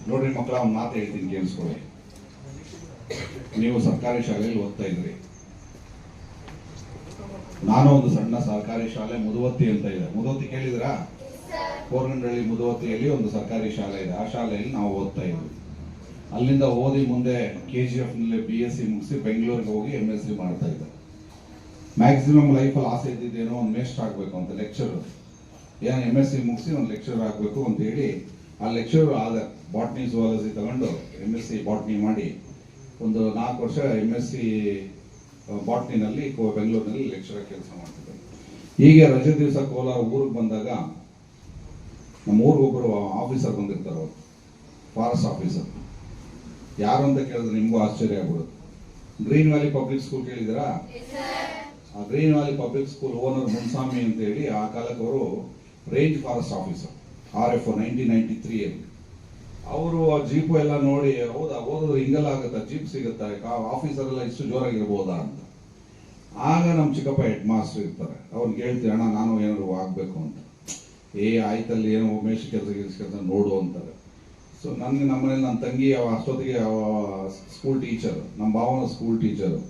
ನೋಡ್ರಿ ಮಕ್ಕಳ, ಒಂದು ಮಾತು ಹೇಳ್ತೀನಿ ಕೇಳಿಸ್ಕೊಳ್ಳಿ. ನೀವು ಸರ್ಕಾರಿ ಶಾಲೆಯಲ್ಲಿ ಓದ್ತಾ ಇದ್ರಿ. ನಾನು ಒಂದು ಸಣ್ಣ ಸರ್ಕಾರಿ ಶಾಲೆ ಮುದುವತ್ತಿ ಅಂತ ಇದೆ. ಮುದುವತ್ತಿ ಕೇಳಿದ್ರಾ? ಕೋರಗಂಡಳ್ಳಿ ಮುದುವತ್ತಿಯಲ್ಲಿ ಒಂದು ಸರ್ಕಾರಿ ಶಾಲೆ ಇದೆ. ಆ ಶಾಲೆಯಲ್ಲಿ ನಾವು ಓದ್ತಾ ಇದ್ವಿ. ಅಲ್ಲಿಂದ ಓದಿ ಮುಂದೆ KGF ನಲ್ಲಿ BSc ಮುಗಿಸಿ ಬೆಂಗಳೂರಿಗೆ ಹೋಗಿ MSc ಮಾಡ್ತಾ ಇದ್ದೆ. ಮ್ಯಾಕ್ಸಿಮಮ್ ಲೈಫಲ್ಲಿ ಆಸೆ ಇದ್ದಿದ್ದೇನೋ ಒಂದು ಮೇಸ್ಟ್ ಆಗಬೇಕು ಅಂತ, ಲೆಕ್ಚರ್. ಏನೋ MSc ಮುಗಿಸಿ ಒಂದು ಲೆಕ್ಚರ್ ಆಗಬೇಕು ಅಂತ ಹೇಳಿ ಆ ಲೆಕ್ಚರ್ ಆದ. ಬಾಟ್ನಿ ಝುವಾಲಜಿ ತಗೊಂಡು MSc ಬಾಟ್ನಿ ಮಾಡಿ ಒಂದು 4 ವರ್ಷ MSc ಬಾಟ್ನಿನಲ್ಲಿ ಬೆಂಗಳೂರಿನಲ್ಲಿ ಲೆಕ್ಚರ್ ಕೆಲಸ ಮಾಡ್ತಿದ್ದೆ. ಹೀಗೆ ರಜೆ ದಿವಸ ಕೋಲಾರ ಊರಿಗೆ ಬಂದಾಗ ನಮ್ಮ ಊರಿಗೊಬ್ಬರು ಆಫೀಸರ್ ಬಂದಿರ್ತಾರೆ, ಅವರು ಫಾರೆಸ್ಟ್ ಆಫೀಸರ್. ಯಾರು ಅಂತ ಕೇಳಿದ್ರೆ ನಿಮಗೂ ಆಶ್ಚರ್ಯ ಆಗ್ಬಿಡುತ್ತೆ. ಗ್ರೀನ್ ವ್ಯಾಲಿ ಪಬ್ಲಿಕ್ ಸ್ಕೂಲ್ ಕೇಳಿದಿರಾ? ಆ green valley public school owner Munswamy ಅಂತ ಹೇಳಿ ಆ ಕಾಲಕ್ಕೆ ಅವರು ರೇಂಜ್ ಫಾರೆಸ್ಟ್ ಆಫೀಸರ್, RFO 1993 ಅಲ್ಲಿ. ಅವರು ಆ ಜೀಪು ಎಲ್ಲ ನೋಡಿ, ಹೌದಾ ಓದಿದ್ರೆ ಹಿಂಗೆಲ್ಲ ಆಗುತ್ತಾ, ಜೀಪ್ ಸಿಗುತ್ತಾ, ಆಫೀಸರ್ ಎಲ್ಲ ಇಷ್ಟು ಜೋರಾಗಿರ್ಬೋದಾ ಅಂತ. ಆಗ ನಮ್ಮ ಚಿಕ್ಕಪ್ಪ ಹೆಡ್ ಮಾಸ್ಟರ್ ಇರ್ತಾರೆ, ಅವ್ರಿಗೆ ಹೇಳ್ತೀವಿ, ಅಣ್ಣ ನಾನು ಏನಾದ್ರು ಆಗ್ಬೇಕು ಅಂತ. ಆಯ್ತಲ್ಲಿ ಏನೋ ಉಮೇಶ್ ಕೆಲಸ ನೋಡು ಅಂತಾರೆ. ಸೊ ನಮ್ಮ ಮನೇಲಿ ನನ್ನ ತಂಗಿ ಅಷ್ಟೊತ್ತಿಗೆ ಸ್ಕೂಲ್ ಟೀಚರ್, ನಮ್ಮ ಭಾವನ ಸ್ಕೂಲ್ ಟೀಚರು.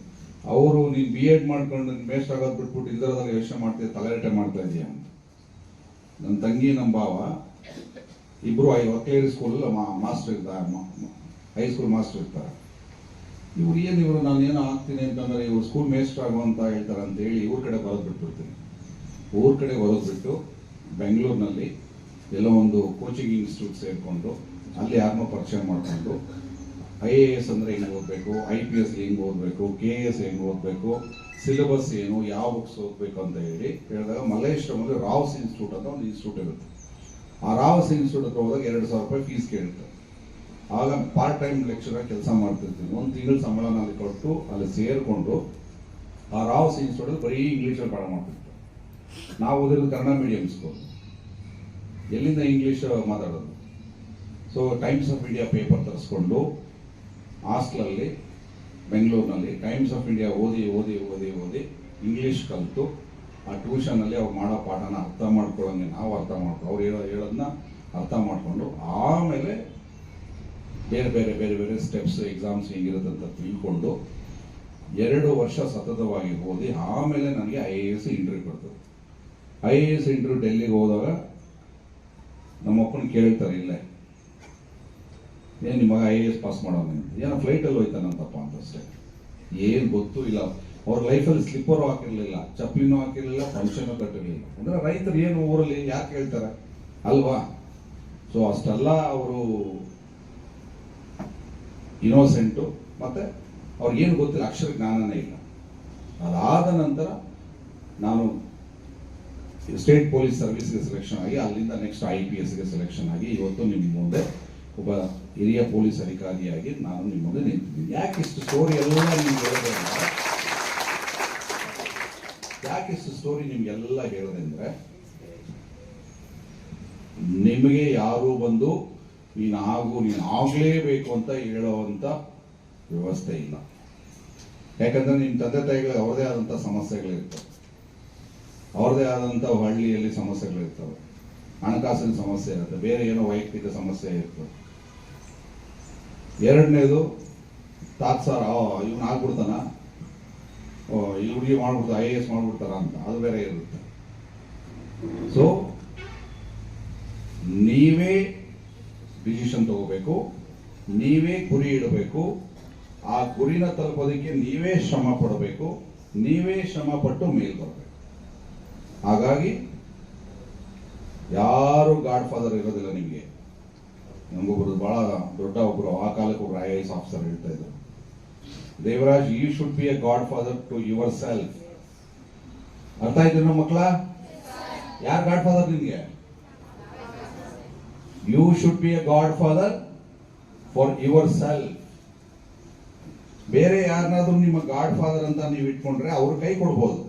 ಅವರು ನೀನು B.Ed ಮಾಡ್ಕೊಂಡು ಮೇಸ್ಟ್ ಆಗೋದು ಬಿಟ್ಬಿಟ್ಟು ಇಲ್ಲದಾಗ ಯೋಚನೆ ಮಾಡ್ತೀಯ, ತಲೆರಟೆ ಮಾಡ್ತಾ ಇದೀಯ ಅಂತ. ನನ್ನ ತಂಗಿ ನಮ್ಮ ಭಾವ ಇಬ್ರು ವಕಲೇರಿ ಸ್ಕೂಲಲ್ಲಿ ಮಾಸ್ಟರ್ ಇರ್ತಾರೆ, ಹೈಸ್ಕೂಲ್ ಮಾಸ್ಟರ್ ಇರ್ತಾರೆ. ಇವ್ರು ನಾನೇನೋ ಆಗ್ತೀನಿ ಅಂತಂದ್ರೆ ಇವ್ರು ಸ್ಕೂಲ್ ಮೇಸ್ಟರ್ ಆಗೋ ಅಂತ ಹೇಳ್ತಾರೆ ಅಂತ ಹೇಳಿ ಊರ ಕಡೆ ಬರೋದು ಬಿಟ್ಬಿಡ್ತೀನಿ. ಊರ ಕಡೆ ಬರೋದು ಬಿಟ್ಟು ಬೆಂಗಳೂರಿನಲ್ಲಿ ಎಲ್ಲೋ ಒಂದು ಕೋಚಿಂಗ್ ಇನ್ಸ್ಟಿಟ್ಯೂಟ್ ಸೇರಿಕೊಂಡು ಅಲ್ಲಿ ಯಾರನ್ನೋ ಪರಿಚಯ ಮಾಡಿಕೊಂಡು IAS ಅಂದರೆ ಹೆಂಗೆ ಓದಬೇಕು, IPS ಹೆಂಗೆ ಓದಬೇಕು, KS ಹೆಂಗೆ ಓದಬೇಕು, ಸಿಲೆಬಸ್ ಏನು, ಯಾವ ಬುಕ್ಸ್ ಓದಬೇಕು ಅಂತ ಹೇಳಿ ಹೇಳಿದಾಗ ಮಲ್ಲೇಶ್ವರಮಲ್ಲಿ ರಾವ್ಸ್ ಇನ್ಸ್ಟಿಟ್ಯೂಟ್ ಅಂತ ಒಂದು ಇನ್ಸ್ಟಿಟ್ಯೂಟ್ ಇರುತ್ತೆ. ಆ ರಾವ್ಸ್ ಇನ್ಸ್ಟಿಟ್ಯೂಟ್ ಹತ್ರ ಹೋದಾಗ 2,000 ರೂಪಾಯಿ ಫೀಸ್ ಕೇಳುತ್ತೆ. ಆಗ ಪಾರ್ಟ್ ಟೈಮ್ ಲೆಕ್ಚರಾಗಿ ಕೆಲಸ ಮಾಡ್ತಿರ್ತೀನಿ. 1 ತಿಂಗಳು ಸಂಬಳನಲ್ಲಿ ಕೊಟ್ಟು ಅಲ್ಲಿ ಸೇರಿಕೊಂಡು ಆ ರಾವ್ಸ್ ಇನ್ಸ್ಟಿಟ್ಯೂಟಲ್ಲಿ ಬರೀ ಇಂಗ್ಲೀಷಲ್ಲಿ ಪಾಠ ಮಾಡ್ತಿರ್ತಾರೆ. ನಾವು ಓದಿರೋದು ಕನ್ನಡ ಮೀಡಿಯಂ ಸ್ಕೂಲ್, ಎಲ್ಲಿಂದ ಇಂಗ್ಲೀಷ್ ಮಾತಾಡೋದು. So Times of India paper ತರಿಸ್ಕೊಂಡು ಹಾಸ್ಟೆಲಲ್ಲಿ ಬೆಂಗಳೂರಿನಲ್ಲಿ ಟೈಮ್ಸ್ ಆಫ್ ಇಂಡಿಯಾ ಓದಿ ಇಂಗ್ಲೀಷ್ ಕಲಿತು ಆ ಟ್ಯೂಷನಲ್ಲಿ ಅವ್ರು ಮಾಡೋ ಪಾಠನ ಅರ್ಥ ಮಾಡ್ಕೊಳ್ಳೋಂಗೆ ನಾವು ಅರ್ಥ ಮಾಡ್ಕೊಂಡು ಅವ್ರು ಹೇಳೋದನ್ನ ಅರ್ಥ ಮಾಡಿಕೊಂಡು ಆಮೇಲೆ ಬೇರೆ ಸ್ಟೆಪ್ಸ್ ಎಕ್ಸಾಮ್ಸ್ ಹೆಂಗಿರುತ್ತೆ ಅಂತ ತಿಳ್ಕೊಂಡು 2 ವರ್ಷ ಸತತವಾಗಿ ಓದಿ ಆಮೇಲೆ ನನಗೆ IAS ಇಂಟರ್ವ್ಯೂ ಕೊಡ್ತದೆ. IAS ಇಂಟರ್ವ್ಯೂ ಡೆಲ್ಲಿಗೆ ಹೋದಾಗ ನಮ್ಮಪ್ಪನ ಕೇಳ್ತಾರೆ, ಇಲ್ಲೇ ನಿಮ್ಮ ಮಗ IAS ಪಾಸ್ ಮಾಡೋನು, ಏನೋ ಫ್ಲೈಟಲ್ಲಿ ಹೋಯ್ತಾನಂತಪ್ಪ ಅಂತಷ್ಟೇ. ಏನು ಗೊತ್ತೂ ಇಲ್ಲ. ಅವ್ರ ಲೈಫಲ್ಲಿ ಸ್ಲಿಪ್ಪರು ಹಾಕಿರ್ಲಿಲ್ಲ, ಚಪ್ಪಲಿನೂ ಹಾಕಿರ್ಲಿಲ್ಲ, ಫಂಕ್ಷನು ಕಟ್ಟಿರಲಿಲ್ಲ. ಅಂದ್ರೆ ರೈತರು ಏನು ಊರಲ್ಲಿ ಯಾಕೆ ಹೇಳ್ತಾರೆ ಅಲ್ವಾ? ಸೊ ಅಷ್ಟೆಲ್ಲ ಅವರು ಇನ್ನೋಸೆಂಟು, ಮತ್ತೆ ಅವ್ರಿಗೇನು ಗೊತ್ತಿಲ್ಲ, ಅಕ್ಷರ ಜ್ಞಾನನೇ ಇಲ್ಲ. ಅದಾದ ನಂತರ ನಾನು ಸ್ಟೇಟ್ ಪೊಲೀಸ್ ಸರ್ವಿಸ್ಗೆ ಸೆಲೆಕ್ಷನ್ ಆಗಿ ಅಲ್ಲಿಂದ ನೆಕ್ಸ್ಟ್ IPSಗೆ ಸೆಲೆಕ್ಷನ್ ಆಗಿ ಇವತ್ತು ನಿಮ್ಮ ಮುಂದೆ ಒಬ್ಬ ಹಿರಿಯ ಪೊಲೀಸ್ ಅಧಿಕಾರಿಯಾಗಿ ನಾನು ನಿಮ್ಮ ಮುಂದೆ ನಿಂತಿದ್ದೀನಿ. ಯಾಕೆ ಇಷ್ಟು ಸ್ಟೋರಿ ಎಲ್ಲ ನಿಮ್ಗೆ ಹೇಳಿದೆ ಅಂದರೆ ಅಂದರೆ ನಿಮಗೆ ಯಾರು ಬಂದು ನೀನು ಆಗಲೇಬೇಕು ಅಂತ ಹೇಳೋವಂಥ ವ್ಯವಸ್ಥೆ ಇಲ್ಲ. ಯಾಕಂದ್ರೆ ನಿಮ್ಮ ತಂದೆ ತಾಯಿಗಳಿಗೆ ಅವ್ರದೇ ಆದಂಥ ಸಮಸ್ಯೆಗಳಿರ್ತವೆ, ಅವ್ರದೇ ಆದಂಥ ಹಳ್ಳಿಯಲ್ಲಿ ಸಮಸ್ಯೆಗಳಿರ್ತವೆ, ಹಣಕಾಸಿನ ಸಮಸ್ಯೆ ಇರುತ್ತೆ, ಬೇರೆ ಏನೋ ವೈಯಕ್ತಿಕ ಸಮಸ್ಯೆ ಇರ್ತದೆ. ಎರಡನೇದು ತಾತ್ಸಾರ, ಇವ್ನು ಆಗ್ಬಿಡ್ತಾನ, ಈ ಹುಡುಗಿ ಮಾಡ್ಬಿಡ್ತಾರೆ, IAS ಮಾಡ್ಬಿಡ್ತಾರ ಅಂತ, ಅದು ಬೇರೆ ಇರುತ್ತೆ. ಸೊ ನೀವೇ ಡಿಸಿಷನ್ ತಗೋಬೇಕು, ನೀವೇ ಗುರಿ ಇಡಬೇಕು, ಆ ಗುರಿನ ತಲುಪೋದಕ್ಕೆ ನೀವೇ ಶ್ರಮ ಪಡಬೇಕು, ನೀವೇ ಶ್ರಮ ಪಟ್ಟು ಮೇಲ್ ಬರಬೇಕು. ಹಾಗಾಗಿ ಯಾರು ಗಾಡ್ ಫಾದರ್ ಇರೋದಿಲ್ಲ ನಿಮಗೆ. ನಮಗೊಬ್ರು ಬಹಳ ದೊಡ್ಡ ಒಬ್ರು ಆ ಕಾಲಕ್ಕೆ ಒಬ್ರು IAS ಆಫೀಸರ್ ಹೇಳ್ತಾ ಇದ್ರು, Devaraj, you should be a godfather to yourself. ಅರ್ಥ ಆಯ್ತು ನಮ್ಮ ಮಕ್ಕಳ? ಯಾರು ಗಾಡ್ ಫಾದರ್ ನಿಮ್ಗೆ? You should be a godfather for yourself. ಬೇರೆ ಯಾರನ್ನಾದ್ರೂ ನಿಮ್ಮ ಗಾಡ್ ಫಾದರ್ ಅಂತ ನೀವು ಇಟ್ಕೊಂಡ್ರೆ ಅವ್ರು ಕೈ ಕೊಡ್ಬೋದು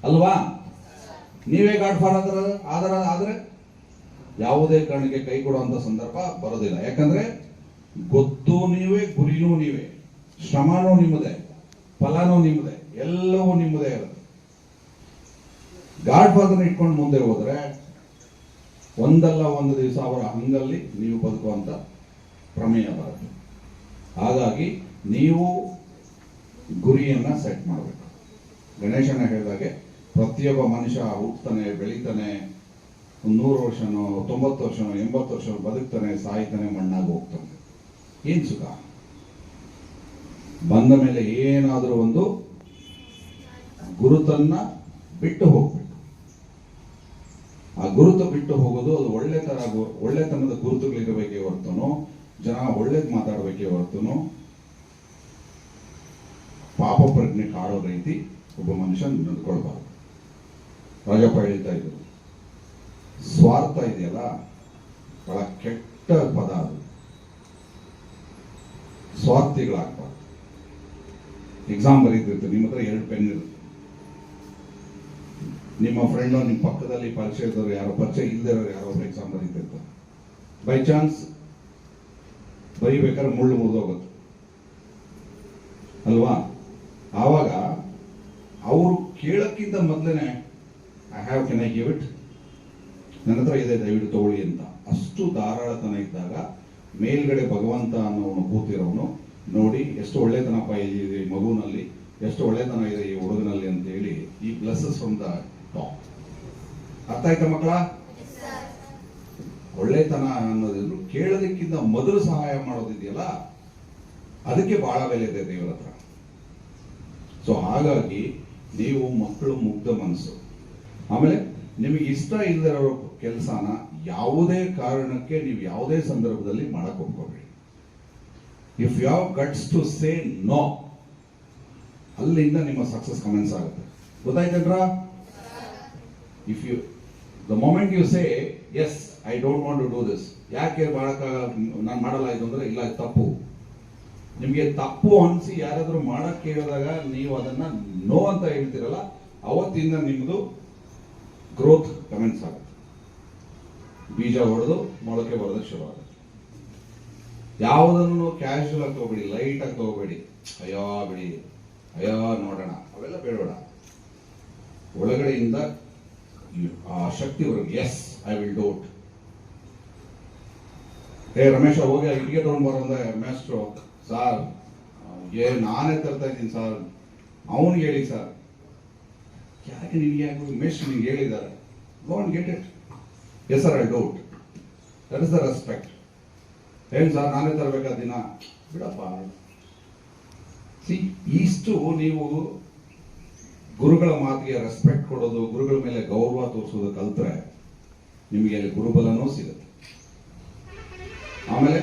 ಅಲ್ವಾ? ನೀವೇ ಗಾಡ್ ಫಾದರ್ ಆದ್ರೆ ಯಾವುದೇ ಕಾರಣಕ್ಕೆ ಕೈ ಕೊಡುವಂತ ಸಂದರ್ಭ ಬರೋದಿಲ್ಲ. ಯಾಕಂದ್ರೆ ಗೊತ್ತು ನೀವೇ, ಗುರಿನೂ ನೀವೇ, ಶ್ರಮನೂ ನಿಮ್ಮದೇ, ಫಲನೂ ನಿಮ್ಮದೇ, ಎಲ್ಲವೂ ನಿಮ್ಮದೇ ಇರುತ್ತೆ. ಗಾಡ್ ಫಾದರ್ ಇಟ್ಕೊಂಡು ಮುಂದೆ ಹೋದ್ರೆ ಒಂದಲ್ಲ ಒಂದು ದಿವಸ ಅವರ ಹಂಗಲ್ಲಿ ನೀವು ಬದುಕುವಂತ ಪ್ರಮೇಯ ಬರುತ್ತೆ. ಹಾಗಾಗಿ ನೀವು ಗುರಿಯನ್ನು ಸೆಟ್ ಮಾಡಬೇಕು. ಗಣೇಶನ ಹೇಳಿದಾಗೆ ಪ್ರತಿಯೊಬ್ಬ ಮನುಷ್ಯ ಹುಟ್ಟುತ್ತಾನೆ, ಬೆಳೀತಾನೆ, 100 ವರ್ಷನೋ 90 ವರ್ಷನೋ 80 ವರ್ಷನೋ ಬದುಕ್ತಾನೆ, ಸಾಯ್ತಾನೆ, ಮಣ್ಣಾಗಿ ಹೋಗ್ತಾನೆ. ಏನು ಸುಖ? ಬಂದ ಮೇಲೆ ಏನಾದರೂ ಒಂದು ಗುರುತನ್ನ ಬಿಟ್ಟು ಹೋಗ್ಬೇಕು. ಆ ಗುರುತು ಬಿಟ್ಟು ಹೋಗೋದು ಅದು ಒಳ್ಳೆತನದ ಗುರುತುಗಳಿರಬೇಕೇ ಹೊರತುನು, ಜನ ಒಳ್ಳೇದು ಮಾತಾಡಬೇಕೇ ಹೊರತುನು ಪಾಪ ಪ್ರಜ್ಞೆ ಕಾಡೋ ರೀತಿ ಒಬ್ಬ ಮನುಷ್ಯ ನಡೆದುಕೊಳ್ಬಾರ್ದು. ರಾಜಪ್ಪ ಹೇಳ್ತಾ ಇದ್ರು, ಸ್ವಾರ್ಥ ಇದೆಯಲ್ಲ ಬಹಳ ಕೆಟ್ಟ ಪದ. ಅದು ಸ್ವಾರ್ಥಿಗಳಾಗಬಾರ್ದು. ಎಕ್ಸಾಮ್ ಬರೀತಿರ್ತೀವಿ, ನಿಮ್ಮ ಹತ್ರ 2 ಪೆನ್ ಇರುತ್ತೆ, ನಿಮ್ಮ ಫ್ರೆಂಡ್ ನಿಮ್ಮ ಪಕ್ಕದಲ್ಲಿ ಪರಿಚಯ ಇದ್ದವರು ಯಾರೋ, ಪರಿಚಯ ಇಲ್ಲದಿರೋರು ಯಾರೋ ಒಬ್ರು ಎಕ್ಸಾಮ್ ಬರೀತಿರ್ತಾರೆ. ಬೈ ಚಾನ್ಸ್ ಬರೀಬೇಕಾದ್ರೆ ಮುಳ್ಳು ಮುರಿದೋಗುತ್ತೆ ಅಲ್ವಾ? ಆವಾಗ ಅವರು ಕೇಳಕ್ಕಿಂತ ಮೊದಲೇ ಕೆನ್ ಐ ಗಿವ್ ಇಟ್, ನನ್ನ ಹತ್ರ ಇದೆ, ದಯವಿಟ್ಟು ತಗೊಳ್ಳಿ ಅಂತ ಅಷ್ಟು ಧಾರಾಳತನ ಇದ್ದಾಗ ಮೇಲ್ಗಡೆ ಭಗವಂತ ಅನ್ನೋನು ಕೂತಿರೋನು ನೋಡಿ ಎಷ್ಟು ಒಳ್ಳೆತನಪ್ಪ ಈ ಮಗುವಿನಲ್ಲಿ, ಎಷ್ಟು ಒಳ್ಳೆತನ ಇದೆ ಈ ಹುಡುಗನಲ್ಲಿ ಅಂತ ಹೇಳಿ ಈ ಬ್ಲೆಸ್ಸಸ್ ಫ್ರಮ್ ದ ಟಾಪ್. ಅರ್ಥ ಆಯ್ತಾ ಮಕ್ಕಳ? ಒಳ್ಳೆತನ ಅನ್ನೋದು ಕೇಳೋದಕ್ಕಿಂತ ಮೊದಲು ಸಹಾಯ ಮಾಡೋದಿದೆಯಲ್ಲ, ಅದಕ್ಕೆ ಬಹಳ ಬೆಲೆ ಇದೆ ದೇವರ ಹತ್ರ. ಸೊ ಹಾಗಾಗಿ ನೀವು ಮಕ್ಕಳು ಮುಗ್ಧ ಮನಸ್ಸು. ಆಮೇಲೆ ನಿಮಗೆ ಇಷ್ಟ ಇಲ್ಲದಿರೋ ಕೆಲಸನ ಯಾವುದೇ ಕಾರಣಕ್ಕೆ ನೀವು ಯಾವುದೇ ಸಂದರ್ಭದಲ್ಲಿ ಮಾಡಕ್ ಹೋಗ್ಕೋಬೇಡಿ. If you have guts to say no, ಅಲ್ಲಿಂದ ನಿಮ್ಮ ಸಕ್ಸಸ್ ಕಮೆನ್ಸ್ ಆಗುತ್ತೆ. ಗೊತ್ತಾಯ್ತೇನ್ರಾ? If you the moment you say yes I don't want to do this, ಯಾಕೆ ನಾನು ಮಾಡಲ್ಲ ಇದು ಅಂದ್ರೆ, ಇಲ್ಲ ತಪ್ಪು, ನಿಮಗೆ ತಪ್ಪು ಅನಿಸಿ ಯಾರಾದರೂ ಮಾಡಕ್ಕೆ ಹೇಳಿದಾಗ ನೀವು ಅದನ್ನ ನೋ ಅಂತ ಹೇಳ್ತೀರಲ್ಲ, ಅವತ್ತಿಂದ ನಿಮ್ಮದು ಗ್ರೋತ್ ಕಮೆನ್ಸ್ ಆಗುತ್ತೆ. ಬೀಜ ಹೊಡೆದು ಮೊಳಕೆ ಬರೋದಕ್ಕೆ ಶುರು ಆಗುತ್ತೆ. ಯಾವುದನ್ನು ಕ್ಯಾಶುವಲ್ ಆಗಿ ತಗೋಬೇಡಿ, ಲೈಟ್ ಆಗಿ ತಗೋಬೇಡಿ. ಅಯ್ಯೋ ಬಿಡಿ, ಅಯ್ಯೋ ನೋಡೋಣ, ಅವೆಲ್ಲ ಬೇಡಬೇಡ. ಒಳಗಡೆಯಿಂದ ಆ ಶಕ್ತಿ ಬರೋದು, yes I will do it. Ramesh ಹೋಗಿ ಇಟ್ಟಿಗೆ ತಗೊಂಡು ಬರೋಂದ್ರೆ ಮೇಸ್ಟ್ರು, ಸರ್ ನಾನೇ ತರ್ತಾ ಇದ್ದೀನಿ ಸರ್, ಅವನಿಗೆ ಹೇಳಿ ಸರ್. ಯಾಕೆ ನಿನ್ಗೆ ಯಾಕೆ ಮೇಸ್ಟ್ ನಿನ್ಗೆ ಹೇಳಿದ್ದಾರೆ, go and get it. Yes sir I do it, that is the respect. ಏನ್ ಸರ್ ನಾನೇ ತರಬೇಕಾದ ದಿನ, ಬಿಡಪ್ಪ. ಇಷ್ಟು ನೀವು ಗುರುಗಳ ಮಾತಿಗೆ ರೆಸ್ಪೆಕ್ಟ್ ಕೊಡೋದು, ಗುರುಗಳ ಮೇಲೆ ಗೌರವ ತೋರಿಸೋದು ಕಲ್ತ್ರೆ ನಿಮಗೆ ಅಲ್ಲಿ ಗುರುಬಲನೂ ಸಿಗುತ್ತೆ. ಆಮೇಲೆ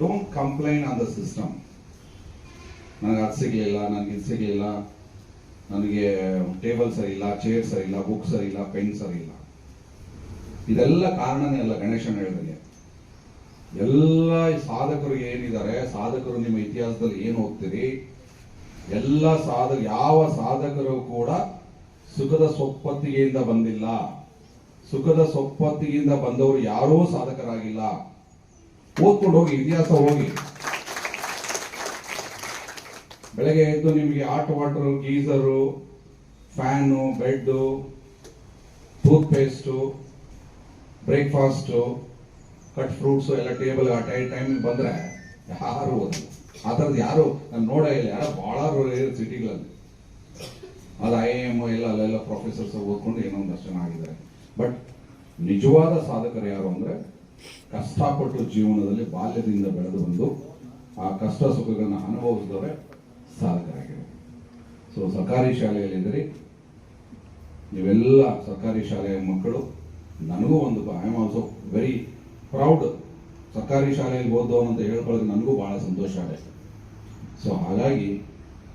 don't complain on the system. ನನಗೆ ಅದು ಸಿಗಲಿಲ್ಲ, ನನಗೆ ಇದು ಸಿಗಲಿಲ್ಲ, ನನಗೆ ಟೇಬಲ್ ಸರಿ ಇಲ್ಲ, ಚೇರ್ ಸರಿ ಇಲ್ಲ, ಬುಕ್ ಸರಿ ಇಲ್ಲ, ಪೆನ್ ಸರಿ ಇಲ್ಲ. ಇದೆಲ್ಲ ಕಾರಣನೇ ಅಲ್ಲ. ಗಣೇಶನ್ ಹೇಳಿದಂಗೆ ಎಲ್ಲ ಸಾಧಕರು ಏನಿದ್ದಾರೆ, ಸಾಧಕರು ನಿಮ್ಮ ಇತಿಹಾಸದಲ್ಲಿ ಏನು ಓದ್ತೀರಿ, ಎಲ್ಲ ಯಾವ ಸಾಧಕರು ಕೂಡ ಸುಖದ ಸೊಪ್ಪತ್ತಿಗೆಯಿಂದ ಬಂದಿಲ್ಲ. ಸುಖದ ಸೊಪ್ಪತ್ತಿಗೆಯಿಂದ ಬಂದವರು ಯಾರೂ ಸಾಧಕರಾಗಿಲ್ಲ. ಓದ್ಕೊಂಡು ಹೋಗಿ, ಇತಿಹಾಸ ಹೋಗಿ. ಬೆಳಗ್ಗೆ ಎದ್ದು ನಿಮಗೆ hot water, geyser, fan, bed, tooth paste, breakfast, cut fruits ಎಲ್ಲ ಟೇಬಲ್ ಆ ಟೈಮಿಗೆ ಬಂದರೆ ಯಾರು ಓದಿಲ್ಲ. ಆ ಥರದ್ದು ಯಾರು ನಾನು ನೋಡೇ ಇಲ್ಲ. ಯಾರೋ ಭಾಳ ಸಿಟಿಗಳಲ್ಲಿ ಅದು IIM ಎಲ್ಲ ಅಲ್ಲೆಲ್ಲ ಪ್ರೊಫೆಸರ್ಸ್ ಓದ್ಕೊಂಡು ಏನೋ ಒಂದಷ್ಟು ಜನ ಆಗಿದ್ದಾರೆ. ಬಟ್ ನಿಜವಾದ ಸಾಧಕರು ಯಾರು ಅಂದರೆ ಕಷ್ಟಪಟ್ಟು ಜೀವನದಲ್ಲಿ ಬಾಲ್ಯದಿಂದ ಬೆಳೆದು ಬಂದು ಆ ಕಷ್ಟ ಸುಖಗಳನ್ನ ಅನುಭವಿಸಿದವರೇ ಸಾಧಕರಾಗಿದ್ದಾರೆ. ಸೊ ಸರ್ಕಾರಿ ಶಾಲೆಯಲ್ಲಿದ್ದರೆ ನೀವೆಲ್ಲ ಸರ್ಕಾರಿ ಶಾಲೆಯ ಮಕ್ಕಳು. ನನಗೂ ಒಂದು I am also very proud. ಸರ್ಕಾರಿ ಶಾಲೆಯಲ್ಲಿ ಓದೋನು ಅಂತ ಹೇಳ್ಕೊಳ್ಳೋದು ನನಗೂ ಬಹಳ ಸಂತೋಷ ಆಗುತ್ತೆ. ಸೊ ಹಾಗಾಗಿ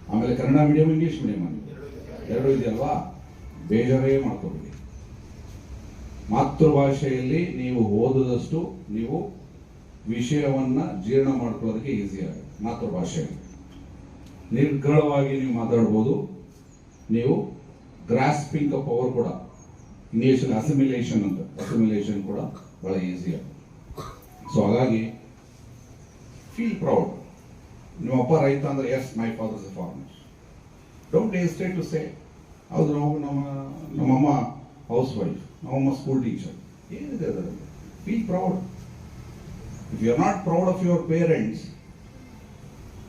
ಆಮೇಲೆ ಕನ್ನಡ ಮೀಡಿಯಂ, ಇಂಗ್ಲೀಷ್ ಮೀಡಿಯಂ ಎರಡೂ ಇದೆಯಲ್ವಾ, ಬೇಜಾರೇ ಮಾಡ್ಕೋಬೇಡಿ. ಮಾತೃಭಾಷೆಯಲ್ಲಿ ನೀವು ಓದಿದಷ್ಟು ನೀವು ವಿಷಯವನ್ನ ಜೀರ್ಣ ಮಾಡ್ಕೊಳ್ಳೋದಕ್ಕೆ ಈಸಿ ಆಗುತ್ತೆ. ಮಾತೃಭಾಷೆಯಲ್ಲಿ ನಿರ್ಗಳವಾಗಿ ನೀವು ಮಾತಾಡ್ಬೋದು. ನೀವು ಗ್ರಾಸ್ಪಿಂಗ್ ಪವರ್ ಕೂಡ ಇಂಗ್ಲಿಷ್ ಅಸಿಮಿಲೇಷನ್ ಅಂತ, ಅಸಿಮಿಲೇಷನ್ ಕೂಡ ಬಹಳ ಈಸಿ ಆಗುತ್ತೆ. ಸೊ ಹಾಗಾಗಿ ಫೀಲ್ ಪ್ರೌಡ್. ನಿಮ್ಮಪ್ಪ ರೈತ ಅಂದ್ರೆ yes my father is a farmer. Don't hesitate to say ಹೌದು. ನಮ್ಮಮ್ಮ ಹೌಸ್ ವೈಫ್, ನಮ್ಮಮ್ಮ ಸ್ಕೂಲ್ ಟೀಚರ್. ಏನಿದೆ ಅದರಲ್ಲಿ? Feel proud. If you are not proud of your parents,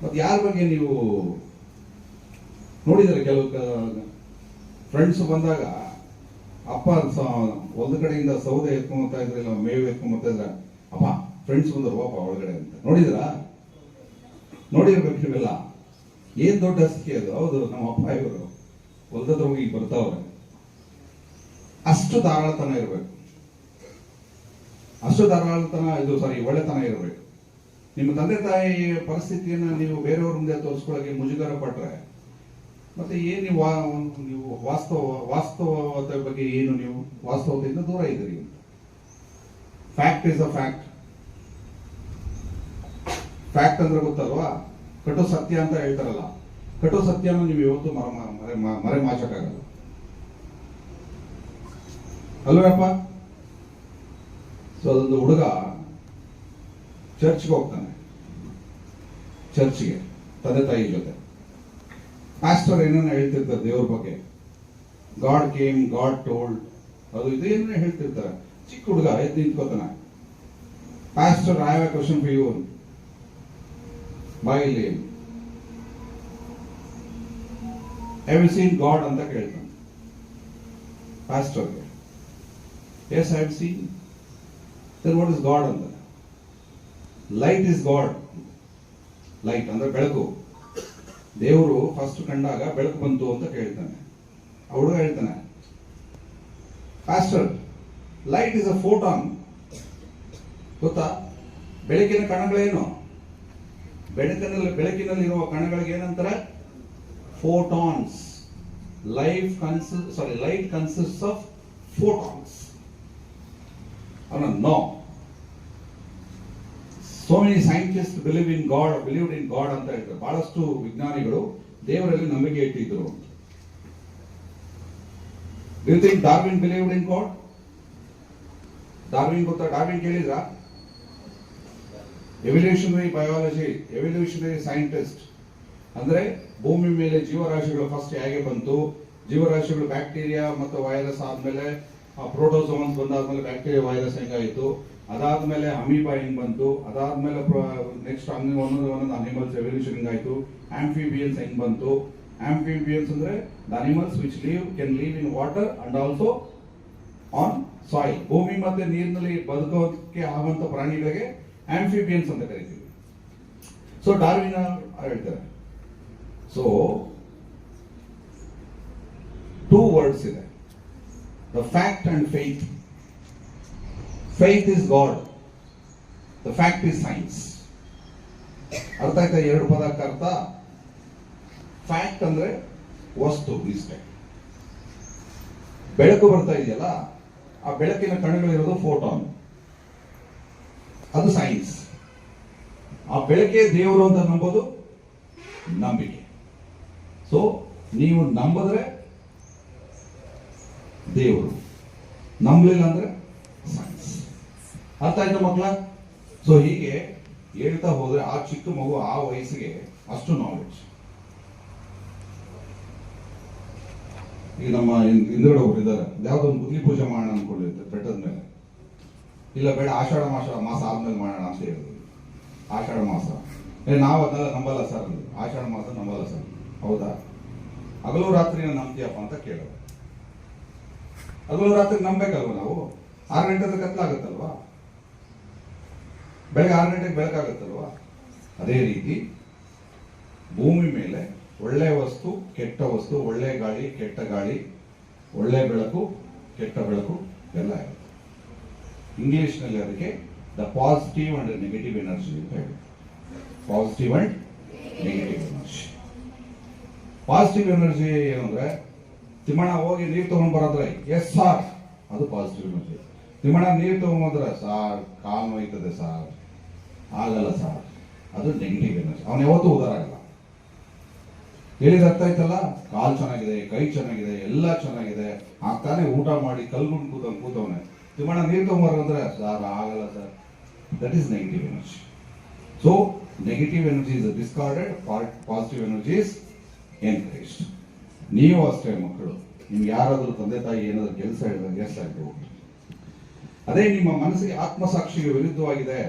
ಮತ್ತೆ ಯಾರ ಬಗ್ಗೆ ನೀವು ನೋಡಿದರೆ ಕೆಲವು ಫ್ರೆಂಡ್ಸ್ ಬಂದಾಗ ಅಪ್ಪ ಒಂದು ಕಡೆಯಿಂದ ಸೌದೆ ಎತ್ಕೊಂಡ್ತಾ ಇದ್ರೆ, ಇಲ್ಲ ಮೇವು ಎತ್ಕೊಂಡ್ತಾ ಇದ್ರೆ, ಅಪ್ಪ ಫ್ರೆಂಡ್ಸ್ ಬಂದರು ಪಾಪ ಒಳಗಡೆ ಅಂತ ನೋಡಿರ್ಬೇಕು ನೀವೆಲ್ಲ. ಏನ್ ದೊಡ್ಡ ಅಸ್ತಿಕೆ ಅದು. ಹೌದು, ನಮ್ಮ ಅಪ್ಪ ಇವರು ಹೊಲದ ಹೋಗಿ ಬರ್ತಾವ್ರೆ. ಅಷ್ಟು ಧಾರಾಳತನ ಇರಬೇಕು, ಅಷ್ಟು ಧಾರಾಳತನ ಒಳ್ಳೆತನ ಇರಬೇಕು. ನಿಮ್ಮ ತಂದೆ ತಾಯಿ ಪರಿಸ್ಥಿತಿಯನ್ನು ನೀವು ಬೇರೆಯವ್ರ ಮುಂದೆ ತೋರಿಸ್ಕೊಳ್ಳೋಕೆ ಮುಜುಗರ ಪಟ್ರೆ ಮತ್ತೆ ಏನು ನೀವು ವಾಸ್ತವತೆ ಬಗ್ಗೆ ಏನು ನೀವು ವಾಸ್ತವತೆಯಿಂದ ದೂರ ಇದ್ದೀರಿ. Fact is a fact. Fact ಅಂದ್ರೆ ಗೊತ್ತಲ್ವಾ, ಕಟು ಸತ್ಯ ಅಂತ ಹೇಳ್ತಾರಲ್ಲ, ಕಟು ಸತ್ಯನ ನೀವು ಇವತ್ತು ಮರೆ ಮಾಚಕ್ಕಾಗಲ್ಲ ಅಲ್ವಪ್ಪ. ಸೊ ಅದೊಂದು ಹುಡುಗ ಚರ್ಚ್ಗೆ ಹೋಗ್ತಾನೆ, ಚರ್ಚ್ಗೆ ತಂದೆ ತಾಯಿ ಜೊತೆ. ಪಾಸ್ಟರ್ ಏನನ್ನ ಹೇಳ್ತಿರ್ತಾರೆ ದೇವ್ರ ಬಗ್ಗೆ, ಗಾಡ್ ಕೇಮ್, ಗಾಡ್ ಟೋಲ್ಡ್, ಅದು ಇದು ಏನೇ ಹೇಳ್ತಿರ್ತಾರೆ. ಚಿಕ್ಕ ಹುಡುಗ ಎದ್ದು ನಿಂತ್ಕೋತಾನೆ, pastor I have a question for you, ಬಾಯಲ್ಲಿ ಹ್ಯಾವ್ ಯು ಸೀನ್ ಗಾಡ್ ಅಂತ ಕೇಳ್ತಾನೆ ಪಾಸ್ಟರ್ಗೆ. Yes I have seen. Then what is God ಅಂತ. Light is God. ಲೈಟ್ ಅಂದ್ರೆ ಬೆಳಕು. ದೇವರು ಫಸ್ಟ್ ಕಂಡಾಗ ಬೆಳಕು ಬಂತು ಅಂತ ಕೇಳ್ತಾನೆ. ಆ ಹುಡುಗ ಹೇಳ್ತಾನೆ, pastor light is a photon. ಗೊತ್ತಾ ಬೆಳಕಿನ ಕಣಗಳೇನು? ಬೆಳಕಿನಲ್ಲಿರುವ ಕಣಗಳಿಗೆ ಏನಂತಾರೆ? Photons. Light consists of photons. No. So many scientist believed in God ಅಂತ ಹೇಳ್ತಾರೆ. ಬಹಳಷ್ಟು ವಿಜ್ಞಾನಿಗಳು ದೇವರಲ್ಲಿ ನಂಬಿಕೆ ಇಟ್ಟಿದ್ರು. Do you think Darwin believed in God? Darwin ಗೊತ್ತಾ? ಡಾರ್ವಿನ್ ಕೇಳಿದ್ರಾ? Evolutionary biology, evolutionary scientist. ಅಂದ್ರೆ ಭೂಮಿ ಮೇಲೆ ಜೀವರಾಶಿಗಳು ಫಸ್ಟ್ ಹೇಗೆ ಬಂತು, ಜೀವರಾಶಿಗಳು ಬ್ಯಾಕ್ಟೀರಿಯಾ ಮತ್ತು ವೈರಸ್ ಆದ್ಮೇಲೆ ಪ್ರೋಟೋಸೋಮನ್ಸ್ ಬಂದಾದ್ಮೇಲೆ ಬ್ಯಾಕ್ಟೀರಿಯಾ ವೈರಸ್ ಹೆಂಗಾಯಿತು, ಅದಾದ್ಮೇಲೆ ಅಮೀಬಾ ಹೆಂಗ್ ಬಂತು, ಅದಾದ್ಮೇಲೆ ನೆಕ್ಸ್ಟ್ ಒಂದೊಂದು ಅನಿಮಲ್ಸ್ ಎವಲ್ಯೂಷನ್ ಹೆಂಗಾಯ್ತು, ಆಂಫಿಬಿಯನ್ಸ್ ಹೆಂಗ್ ಬಂತು. ಆಂಫಿಬಿಯನ್ಸ್ ಅಂದ್ರೆ the animals which can live in water and also on soil. ಭೂಮಿ ಮತ್ತೆ ನೀರಿನಲ್ಲಿ ಬದುಕೋಕೆ ಆಗುವಂತ ಪ್ರಾಣಿಗಳಿಗೆ ಆಂಫಿಬಿಯನ್ಸ್ ಅಂತ ಕರಿತೀವಿ. ಸೊ ಡಾರ್ವಿನ್ ಹೇಳ್ತಾರೆ. ಸೊ 2 ವರ್ಡ್ಸ್ ಇದೆ, the fact and faith. Faith is god, the fact is science. ಅರ್ಥ ಆಯ್ತಾ? 2 ಪದಕ್ಕೆ ಅರ್ಥ. ಫ್ಯಾಕ್ಟ್ ಅಂದ್ರೆ ವಸ್ತು, ಇಷ್ಟೇ. ಬೆಳಕು ಬರ್ತಾ ಇದೆಯಲ್ಲ, ಆ ಬೆಳಕಿನ ಕಣಗಳಿರೋದು ಫೋಟಾನ್, ಅದು ಸೈನ್ಸ್. ಆ ಬೆಳಕೆ ದೇವರು ಅಂತ ನಂಬೋದು ನಂಬಿಕೆ. ಸೊ ನೀವು ನಂಬಿದ್ರೆ ದೇವರು, ನಂಬಲಿಲ್ಲ ಅಂದ್ರೆ ಸೈನ್ಸ್. ಅರ್ಥ ಆಯ್ತಾ ಮಕ್ಕಳ? ಸೊ ಹೀಗೆ ಹೇಳ್ತಾ ಹೋದ್ರೆ ಆ ಚಿಕ್ಕ ಮಗು ಆ ವಯಸ್ಸಿಗೆ ಅಷ್ಟು ನಾಲೆಡ್ಜ್. ಈಗ ನಮ್ಮ ಹಿಂದುಗಡೆ ಒಬ್ರು ಇದ್ದಾರೆ, ಯಾವ್ದೋ ಒಂದು ಗುದ್ಲಿ ಪೂಜೆ ಮಾಡೋಣ ಅನ್ಕೊಂಡಿರ್ತಾರೆ ಬೆಟ್ಟದ ಮೇಲೆ. ಇಲ್ಲ ಬೇಡ, ಆಷಾಢ ಮಾಸ ಆದ್ಮೇಲೆ ಮಾಡೋಣ ಅಂತ ಹೇಳಿದ್ರು. ಆಷಾಢ ಮಾಸ ನಾವು ಅದನ್ನೆಲ್ಲ ನಂಬಲ್ಲ ಸರ್ ಅಂದ್ರು. ಆಷಾಢ ಮಾಸ ನಂಬಲ್ಲ ಸರ್. ಹೌದಾ? ಹಗಲು ರಾತ್ರಿನ ನಂಬ್ತೀಯಪ್ಪ ಅಂತ ಕೇಳೋದು. ಹಗಲು ರಾತ್ರಿ ನಂಬೇಕಲ್ವ ನಾವು? 6 ಗಂಟೆ ಕತ್ಲಾಗತ್ತಲ್ವಾ? ಬೆಳಗ್ಗೆ 6 ಗಂಟೆಗೆ ಬೆಳಕಾಗತ್ತಲ್ವಾ? ಅದೇ ರೀತಿ ಭೂಮಿ ಮೇಲೆ ಒಳ್ಳೆ ವಸ್ತು, ಕೆಟ್ಟ ವಸ್ತು, ಒಳ್ಳೆ ಗಾಳಿ, ಕೆಟ್ಟ ಗಾಳಿ, ಒಳ್ಳೆ ಬೆಳಕು, ಕೆಟ್ಟ ಬೆಳಕು ಎಲ್ಲ ಇರುತ್ತೆ. ಇಂಗ್ಲಿಷ್ನಲ್ಲಿ ಅದಕ್ಕೆ the positive and negative energy ಅಂತ ಹೇಳಿ. Positive and negative energy. Positive energy ಏನಂದ್ರೆ, ತಿಮ್ಮಣ್ಣ ಹೋಗಿ ನೀರು ತಗೊಂಡ್ ಬರೋದ್ರೆ ಎಸ್ ಸಾರ್, ಅದು ಪಾಸಿಟಿವ್ ಎನರ್ಜಿ. ತಿಮ್ಮಣ್ಣ ನೀರು ತಗೊಂಡ್ಬಂದ್ರೆ ಸಾರ್ ಕಾಲು ನೋಯ್ತದೆ ಸಾರ್, ಆಗಲ್ಲ ಸಾರ್, ಅದು ನೆಗೆಟಿವ್ ಎನರ್ಜಿ. ಅವನು ಯಾವತ್ತೂ ಉದಾರ ಆಗಲ್ಲ. ಹೇಳಿದ ಅರ್ಥ ಆಯ್ತಲ್ಲ? ಕಾಲು ಚೆನ್ನಾಗಿದೆ, ಕೈ ಚೆನ್ನಾಗಿದೆ, ಎಲ್ಲ ಚೆನ್ನಾಗಿದೆ, ಆಗ್ತಾನೆ ಊಟ ಮಾಡಿ ಕಲ್ಗುಂಡ್ ಕೂತವನೆ. ತಿಮ್ಮಣ್ಣ ನೀರು ತಗೊಂಡ್ಬರಂದ್ರೆ ಸಾರ್ ಆಗಲ್ಲ sir, that is negative energy. So negative energy is discarded, positive energy is encouraged. ನೀವು ಅಷ್ಟೇ ಮಕ್ಕಳು, ನಿಮ್ಗೆ ಯಾರಾದರೂ ತಂದೆ ತಾಯಿ ಏನಾದರೂ ಕೆಲಸ ಹೇಳಿದ್ರೆ ಎಸ್ ಆಗಿ ಹೋಗಿ. ಅದೇ ನಿಮ್ಮ ಮನಸ್ಸಿಗೆ ಆತ್ಮಸಾಕ್ಷಿಗೆ ವಿರುದ್ಧವಾಗಿದೆ,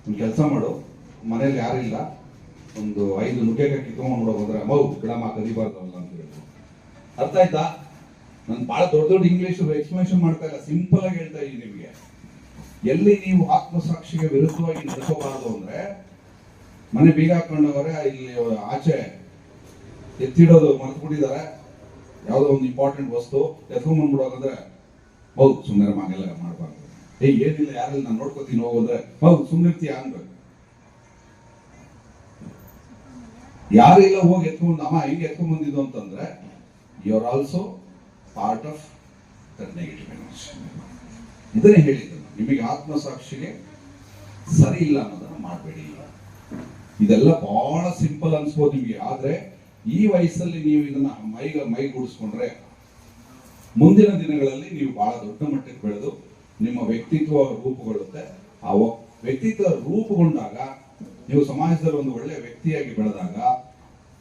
ಒಂದು ಕೆಲಸ ಮಾಡು, ಮನೇಲಿ ಯಾರಿಲ್ಲ, ಒಂದು 5 ನುಗ್ಗೆಕಾಯಿ ಕಿತ್ಕೊಂಡು ನೋಡೋ ಬಂದ್ರೆ ಮೌ ಗಿಡಮ್ಮ ಕದಿಬಾರ್ದಲ್ಲ ಅಂತ ಹೇಳಿದ್ರು. ಅರ್ಥ ಆಯ್ತಾ? ನಾನು ಬಹಳ ದೊಡ್ಡ ದೊಡ್ಡ ಇಂಗ್ಲಿಷ್ ಎಕ್ಸ್ಪ್ಲನೇಷನ್ ಮಾಡ್ತಾ ಇಲ್ಲ, ಸಿಂಪಲ್ ಆಗಿ ಹೇಳ್ತಾ ಇದ್ದೀನಿ ನಿಮಗೆ. ಎಲ್ಲಿ ನೀವು ಆತ್ಮಸಾಕ್ಷಿಗೆ ವಿರುದ್ಧವಾಗಿ ನಡ್ಕೋಬಾರದು ಅಂದ್ರೆ, ಮನೆ ಬೀಗ ಹಾಕೊಂಡವರೆ ಇಲ್ಲಿ ಆಚೆ ಎತ್ತಿಡೋದು ಮರ್ತು ಬಿಟ್ಟಿದ್ದಾರೆ, ಯಾವುದೋ ಒಂದು ಇಂಪಾರ್ಟೆಂಟ್ ವಸ್ತು ಎತ್ಕೊಂಡ್ಬಂದ್ಬಿಡೋದಂದ್ರೆ ಹೌದು ಸುಮ್ಮನೆ ಮನೆಲ್ಲ ಮಾಡಬಾರ್ದು. ಏನಿಲ್ಲ ಯಾರಲ್ಲಿ ನಾನು ನೋಡ್ಕೋತೀನಿ ಹೋಗೋದ್ರೆ ಹೌದು ಸುಮ್ಮನಿರ್ತೀಯ ಅನ್ಬೇಕು. ಯಾರೆಲ್ಲ ಹೋಗಿ ಎತ್ಕೊಂಡು ಅಮ್ಮ ಹೆಂಗೆ ಎತ್ಕೊಂಡ್ ಬಂದಿದ್ದು ಅಂತಂದ್ರೆ you are also part of the negative energy. ಇದನ್ನೇ ಹೇಳಿದ್ದು, ನಿಮಗೆ ಆತ್ಮಸಾಕ್ಷಿಗೆ ಸರಿ ಇಲ್ಲ ಅನ್ನೋದನ್ನ ಮಾಡಬೇಡಿ. ಇದೆಲ್ಲ ಬಹಳ ಸಿಂಪಲ್ ಅನ್ಸ್ಬೋದು ನಿಮಗೆ, ಆದ್ರೆ ಈ ವಯಸ್ಸಲ್ಲಿ ನೀವು ಇದನ್ನ ಮೈಗೂಡಿಸ್ಕೊಂಡ್ರೆ ಮುಂದಿನ ದಿನಗಳಲ್ಲಿ ನೀವು ಬಹಳ ದೊಡ್ಡ ಮಟ್ಟಕ್ಕೆ ಬೆಳೆದು ನಿಮ್ಮ ವ್ಯಕ್ತಿತ್ವ ರೂಪುಗೊಳ್ಳುತ್ತೆ. ಆ ವ್ಯಕ್ತಿತ್ವ ರೂಪುಗೊಂಡಾಗ ನೀವು ಸಮಾಜದಲ್ಲಿ ಒಂದು ಒಳ್ಳೆ ವ್ಯಕ್ತಿಯಾಗಿ ಬೆಳೆದಾಗ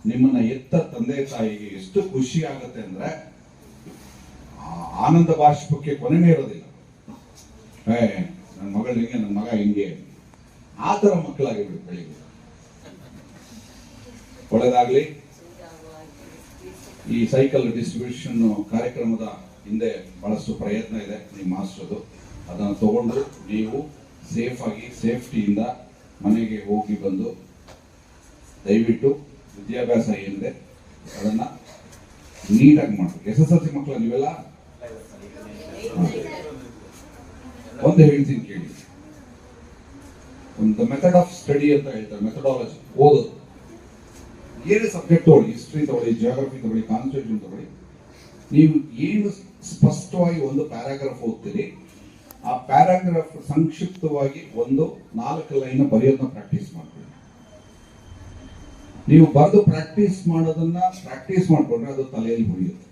ನಿಮ್ಮನ್ನ ಎತ್ತ ತಂದೆ ತಾಯಿಗೆ ಎಷ್ಟು ಖುಷಿ ಆಗುತ್ತೆ ಅಂದ್ರೆ ಆನಂದ ಬಾಷ್ಪಕ್ಕೆ ಕೊನೆನೇ ಇರೋದಿಲ್ಲ. ನನ್ನ ಮಗಳು ಹಿಂಗೆ, ನನ್ನ ಮಗ ಹಿಂಗೆ, ಆ ತರ ಮಕ್ಕಳಾಗಿ ಬೆಳೀಬೇಕು. ಒಳ್ಳೆದಾಗ್ಲಿ. ಈ ಸೈಕಲ್ ಡಿಸ್ಟ್ರಿಬ್ಯೂಷನ್ ಕಾರ್ಯಕ್ರಮದ ಹಿಂದೆ ಬಹಳಷ್ಟು ಪ್ರಯತ್ನ ಇದೆ ನಿಮ್ಮ ಮಾಸ್ಟರ್ದು. ಅದನ್ನು ತಗೊಂಡು ನೀವು ಸೇಫ್ ಆಗಿ ಸೇಫ್ಟಿಯಿಂದ ಮನೆಗೆ ಹೋಗಿ ಬಂದು ದಯವಿಟ್ಟು ವಿದ್ಯಾಭ್ಯಾಸ ಏನಿದೆ ಅದನ್ನ ನೀಟಾಗಿ ಮಾಡಬೇಕು. SSLC ಮಕ್ಕಳ ನೀವೆಲ್ಲ ಒಂದು ಹೇಳ್ತೀನಿ ಕೇಳಿ. ಒಂದು ಮೆಥಡ್ ಆಫ್ ಸ್ಟಡಿ ಅಂತ ಹೇಳ್ತಾರೆ, ಮೆಥಡಾಲಜಿ. ಓದೋದು ಏನೇ ಸಬ್ಜೆಕ್ಟ್ ತಗೊಳ್ಳಿ, ಹಿಸ್ಟ್ರಿ ತಗೊಳ್ಳಿ, ಜಿಯೋಗ್ರಫಿ ತಗೊಳ್ಳಿ, ಕಾನ್ಸ್ಟಿಟ್ಯೂಷನ್ ತಗೊಳ್ಳಿ, ನೀವು ಏನು ಸ್ಪಷ್ಟವಾಗಿ ಒಂದು ಪ್ಯಾರಾಗ್ರಾಫ್ ಓದ್ತೀರಿ, ಆ ಪ್ಯಾರಾಗ್ರಾಫ್ ಸಂಕ್ಷಿಪ್ತವಾಗಿ ಒಂದು 4 ಲೈನ್ ಬರೆಯೋದನ್ನ ಪ್ರಾಕ್ಟೀಸ್ ಮಾಡ್ಕೊಳ್ಳಿ. ನೀವು ಬರೆದು ಪ್ರಾಕ್ಟೀಸ್ ಮಾಡೋದನ್ನ ಪ್ರಾಕ್ಟೀಸ್ ಮಾಡ್ಕೊಂಡ್ರೆ ಅದು ತಲೆಯಲ್ಲಿ ಉಳಿಯುತ್ತೆ.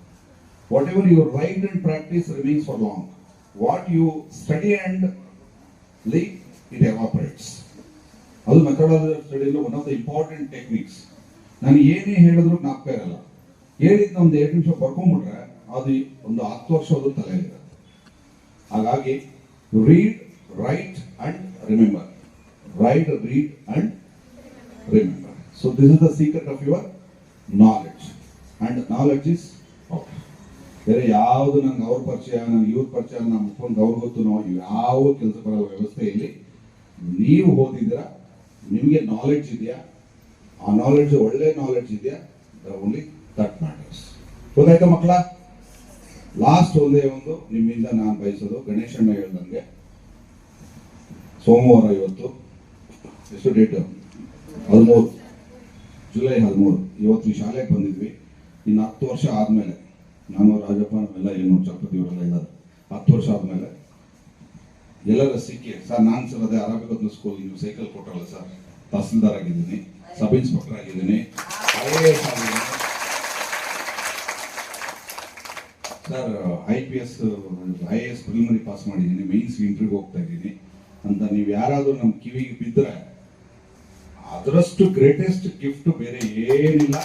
Whatever you write and practise remains for long. What you study and leave it evaporates. ಅದು ಮೆಥಡಾಲಜಿ ಸ್ಟಡಿಯಲ್ಲಿ one of the important techniques. ನಾನು ಏನೇ ಹೇಳಿದ್ರು ಜ್ಞಾಪಕ ಇರಲ್ಲ, ಹೇಳಿದ್ನ ಒಂದು 2 ನಿಮಿಷ ಬರ್ಕೊಂಡ್ಬಿಟ್ರೆ ಅದು ಒಂದು 10 ವರ್ಷ ಅದು ತಲೆಯಲ್ಲಿರುತ್ತೆ. ಹಾಗಾಗಿ read, right and remember. Write, read and remember. So this is the secret of your knowledge, and knowledge is out. ಬೇರೆ ಯಾವುದು ನಂಗೆ ಅವ್ರ ಪರಿಚಯ, ನನಗೆ ಇವ್ರ ಪರಿಚಯ, ನಮ್ಮ ಮುಖ್ಯಂಗೆ ಅವ್ರು ಗೊತ್ತು, ನಾವು ಯಾವ ಕೆಲಸ ಬರೋ ವ್ಯವಸ್ಥೆಯಲ್ಲಿ ನೀವು ಓದಿದ್ದೀರಾ, ನಿಮಗೆ ನಾಲೆಡ್ಜ್ ಇದೆಯಾ, ಆ ನಾಲೆಡ್ಜ್ ಒಳ್ಳೆ ನಾಲೆಡ್ಜ್ ಇದೆಯಾ, ಓನ್ಲಿ ದಟ್ ಮ್ಯಾಟರ್ಸ್. ಗೊತ್ತಾಯ್ತಾ ಮಕ್ಕಳ? ಲಾಸ್ಟ್ ಒಂದೇ ಒಂದು ನಿಮ್ಮಿಂದ ನಾನು ಬಯಸೋದು, ಗಣೇಶಣ್ಣ ಹೇಳ್ದಂಗೆ ಸೋಮವಾರ ಇವತ್ತು ಎಷ್ಟು ಡೇಟ್? 13 ಜುಲೈ 13. ಇವತ್ತು ಈ ಶಾಲೆಗೆ ಬಂದಿದ್ವಿ. ಇನ್ನು 10 ವರ್ಷ ಆದಮೇಲೆ, ನಾನು ರಾಜಪ್ಪ ನಾವೆಲ್ಲ ಏನು ಚಲಪತಿ ಇವರೆಲ್ಲ ಇದ್ದಾರೆ, 10 ವರ್ಷ ಆದಮೇಲೆ ಎಲ್ಲರ ಸಿಕ್ಕಿ ಸರ್, ನಾನು ಸರ್ ಅದೇ ಅರಾಬಿಕತ್ನ ಸ್ಕೂಲ್ ನೀವು ಸೈಕಲ್ ಕೊಟ್ಟರಲ್ಲ ಸರ್, ತಹಸೀಲ್ದಾರ್ ಆಗಿದ್ದೀನಿ, ಸಬ್ ಇನ್ಸ್ಪೆಕ್ಟರ್ ಆಗಿದ್ದೀನಿ, IAS ಆಗಿದ್ದೀನಿ sir, IPS IAS preliminary pass ಮಾಡಿದ್ದೀನಿ, ಮೇನ್ಸ್ ಇಂಟರ್ವ್ಯೂಗೆ ಹೋಗ್ತಾ ಇದ್ದೀನಿ ಅಂತ ನೀವು ಯಾರಾದರೂ ನಮ್ಮ ಕಿವಿಗೆ ಬಿದ್ದರೆ ಅದರಷ್ಟು ಗ್ರೇಟೆಸ್ಟ್ ಗಿಫ್ಟ್ ಬೇರೆ ಏನಿಲ್ಲ.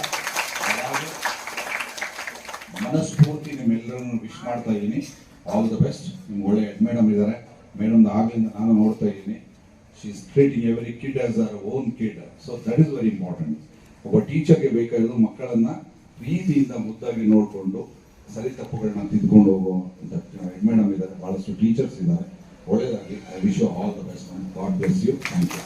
ಮನಸ್ಫೂರ್ತಿ ನಿಮ್ಮೆಲ್ಲರನ್ನು ವಿಶ್ ಮಾಡ್ತಾ ಇದ್ದೀನಿ. All the best. ನಿಮ್ಗೆ ಒಳ್ಳೆ ಹೆಡ್ ಮೇಡಮ್ ಇದ್ದಾರೆ. ಮೇಡಮ್ ಆಗ್ಲಿಂದ ನಾನು ನೋಡ್ತಾ ಇದ್ದೀನಿ. She is treating every kid as our own kid. So that is very important. ಒಬ್ಬ ಟೀಚರ್ಗೆ ಬೇಕಾಗಿರೋದು ಮಕ್ಕಳನ್ನ ಪ್ರೀತಿಯಿಂದ ಮುದ್ದಾಗಿ ನೋಡಿಕೊಂಡು ಸರಿ ತಪ್ಪುಗಳನ್ನ ತಿದ್ಕೊಂಡು ಹೋಗೋ ಹೆಡ್ ಮೇಡಮ್ ಇದ್ದಾರೆ, ಬಹಳಷ್ಟು ಟೀಚರ್ಸ್ ಇದ್ದಾರೆ. ಒಳ್ಳೆಯದಾಗಿ. I wish you all the best. God bless you. Thank you.